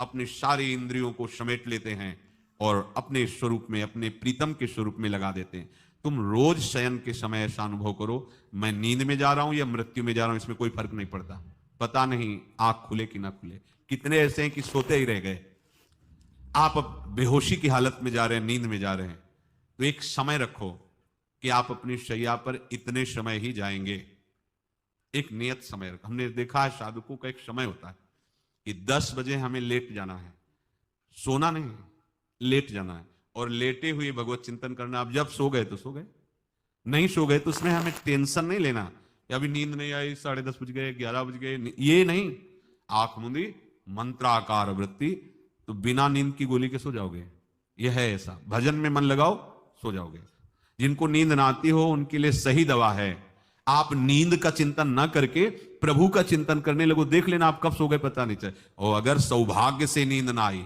अपने सारे इंद्रियों को समेट लेते हैं और अपने स्वरूप में, अपने प्रीतम के स्वरूप में लगा देते हैं। तुम रोज शयन के समय ऐसा अनुभव करो, मैं नींद में जा रहा हूं या मृत्यु में जा रहा हूं, इसमें कोई फर्क नहीं पड़ता। पता नहीं आंख खुले कि ना खुले। कितने ऐसे हैं कि सोते ही रह गए। आप अब बेहोशी की हालत में जा रहे हैं, नींद में जा रहे हैं, तो एक समय रखो कि आप अपनी शैया पर इतने समय ही जाएंगे। एक नियत समय रखो। हमने देखा है साधकों का एक समय होता है कि 10 बजे हमें लेट जाना है, सोना नहीं, लेट जाना है, और लेटे हुए भगवत चिंतन करना। आप जब सो गए तो सो गए, नहीं सो गए तो उसमें हमें टेंशन नहीं लेना कि अभी नींद नहीं आई, 10:30 बज गए, 11 बज गए, ये नहीं। आंख मूंदी, मंत्राकार वृत्ति, तो बिना नींद की गोली के सो जाओगे। यह है ऐसा। भजन में मन लगाओ, सो जाओगे। जिनको नींद ना आती हो उनके लिए सही दवा है, आप नींद का चिंतन ना करके प्रभु का चिंतन करने लगो। देख लेना आप कब सो गए पता नहीं चले। और अगर सौभाग्य से नींद ना आई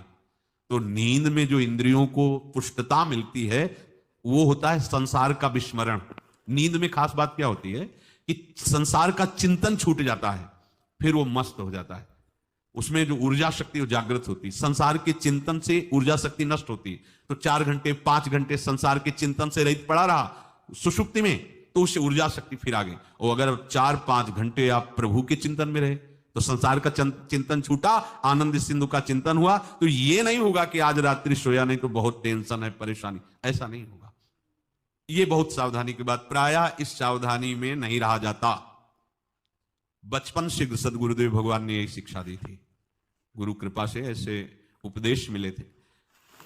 तो नींद में जो इंद्रियों को पुष्टता मिलती है वो होता है संसार का विस्मरण। नींद में खास बात क्या होती है कि संसार का चिंतन छूट जाता है, फिर वो मस्त हो जाता है। उसमें जो ऊर्जा शक्ति वो जागृत होती। संसार के चिंतन से ऊर्जा शक्ति नष्ट होती, तो 4 घंटे 5 घंटे संसार के चिंतन से रहित पड़ा रहा सुषुप्ति में, तो उससे ऊर्जा शक्ति फिर आ गई। और अगर 4-5 घंटे आप प्रभु के चिंतन में रहे तो संसार का चिंतन छूटा, आनंद सिंधु का चिंतन हुआ, तो ये नहीं होगा कि आज रात्रि सोया नहीं तो बहुत टेंशन है, परेशानी, ऐसा नहीं होगा। ये बहुत सावधानी की बात, प्रायः इस सावधानी में नहीं रहा जाता। बचपन से सदगुरुदेव भगवान ने यही शिक्षा दी थी, गुरु कृपा से ऐसे उपदेश मिले थे।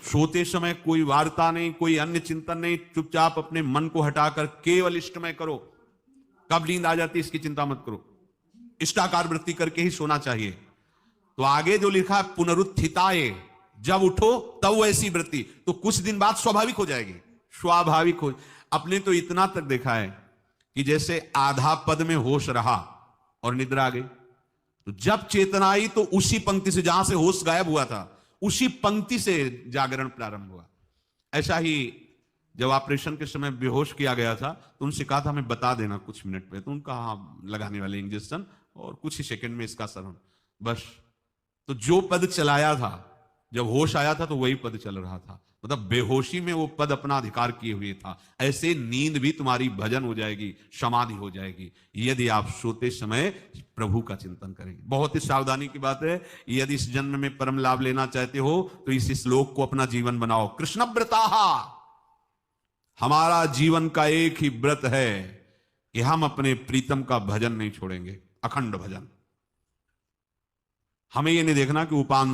सोते समय कोई वार्ता नहीं, कोई अन्य चिंतन नहीं, चुपचाप अपने मन को हटाकर केवल इष्टमय करो। कब नींद आ जाती इसकी चिंता मत करो, इष्टाकार वृत्ति करके ही सोना चाहिए। तो आगे जो लिखा है पुनरुत्थिताये, जब उठो तब वैसी वृत्ति, तो कुछ दिन बाद स्वाभाविक हो जाएगी, स्वाभाविक हो। अपने तो इतना तक देखा है कि जैसे आधा पद में होश रहा और निद्रा आ गई, तो जब चेतना आई तो उसी पंक्ति से जहां से होश गायब हुआ था उसी पंक्ति से जागरण प्रारंभ हुआ। ऐसा ही जब ऑपरेशन के समय बेहोश किया गया था तो उनसे कहा था हमें बता देना कुछ मिनट पे, तो उनका हाँ लगाने वाले इंजेक्शन और कुछ ही सेकंड में इसका श्रवण, बस। तो जो पद चलाया था जब होश आया था तो वही पद चल रहा था, मतलब बेहोशी में वो पद अपना अधिकार किए हुए था। ऐसे नींद भी तुम्हारी भजन हो जाएगी, समाधि हो जाएगी, यदि आप सोते समय प्रभु का चिंतन करेंगे। बहुत ही सावधानी की बात है। यदि इस जन्म में परम लाभ लेना चाहते हो तो इस श्लोक को अपना जीवन बनाओ। कृष्ण व्रताहा, हमारा जीवन का एक ही व्रत है कि हम अपने प्रीतम का भजन नहीं छोड़ेंगे, अखंड भजन। हमें यह नहीं देखना कि उपांश